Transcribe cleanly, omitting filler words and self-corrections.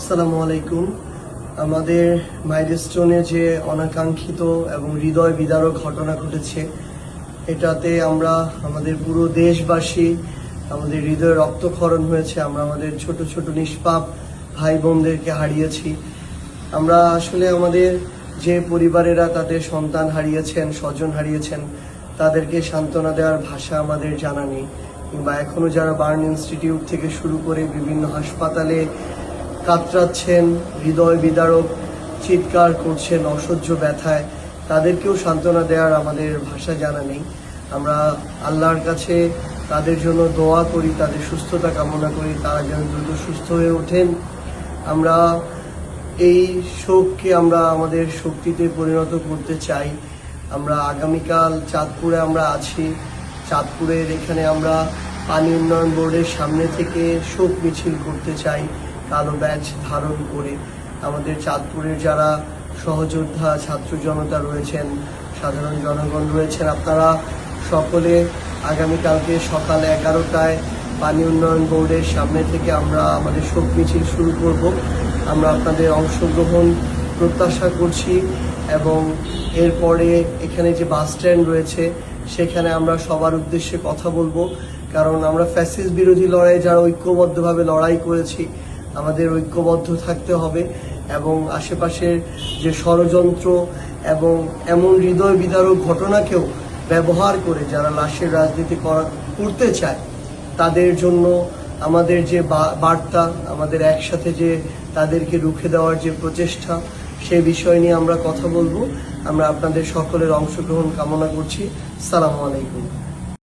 আসসালামু আলাইকুম। আমাদের মাইলস্টোনে যে অনাকাঙ্ক্ষিত এবং হৃদয় বিদারক ঘটনা ঘটেছে, এটাতে আমরা আমাদের পুরো দেশবাসী, আমাদের হৃদয়ে রক্তক্ষরণ হয়েছে। আমরা আমাদের ছোট ছোট নিষ্পাপ ভাই বোনদেরকে হারিয়েছি। আমরা আসলে আমাদের যে পরিবারেরা তাদের সন্তান হারিয়েছেন, স্বজন হারিয়েছেন, তাদেরকে সান্ত্বনা দেওয়ার ভাষা আমাদের জানা নেই। কিংবা এখনো যারা বার্ন ইনস্টিটিউট থেকে শুরু করে বিভিন্ন হাসপাতালে কাতরাচ্ছেন, হৃদয় বিদারক চিৎকার করছেন অসহ্য ব্যথায়, তাদেরকেও সান্ত্বনা দেওয়ার আমাদের ভাষা জানা নেই। আমরা আল্লাহর কাছে তাদের জন্য দোয়া করি, তাদের সুস্থতা কামনা করি, তারা যেন দ্রুত সুস্থ হয়ে ওঠেন। আমরা এই শোককে আমরা আমাদের শক্তিতে পরিণত করতে চাই। আমরা আগামীকাল চাঁদপুরে আমরা আছি। চাঁদপুরের এখানে আমরা পানি উন্নয়ন বোর্ডের সামনে থেকে শোক মিছিল করতে চাই কালো ব্যাজ ধারণ করে। আমাদের চাঁদপুরের যারা সহযোদ্ধা ছাত্র জনতা রয়েছেন, সাধারণ জনগণ রয়েছেন, আপনারা সকলে আগামীকালকে সকাল 11টায় পানি উন্নয়ন বোর্ডের সামনে থেকে আমরা আমাদের শোক মিছিল শুরু করব। আমরা আপনাদের অংশগ্রহণ প্রত্যাশা করছি এবং এরপরে এখানে যে বাস স্ট্যান্ড রয়েছে সেখানে আমরা সবার উদ্দেশ্যে কথা বলবো। কারণ আমরা ফ্যাসিস্ট বিরোধী লড়াই যারা ঐক্যবদ্ধভাবে লড়াই করেছি, আমাদের ঐক্যবদ্ধ থাকতে হবে এবং আশেপাশের যে ষড়যন্ত্র এবং এমন হৃদয় বিদারক ঘটনাকেও ব্যবহার করে যারা লাশের রাজনীতি করতে চায়, তাদের জন্য আমাদের যে বার্তা, আমাদের একসাথে যে তাদেরকে রুখে দেওয়ার যে প্রচেষ্টা, সে বিষয় নিয়ে আমরা কথা বলবো। আমরা আপনাদের সকলের অংশগ্রহণ কামনা করছি। আসসালামু আলাইকুম।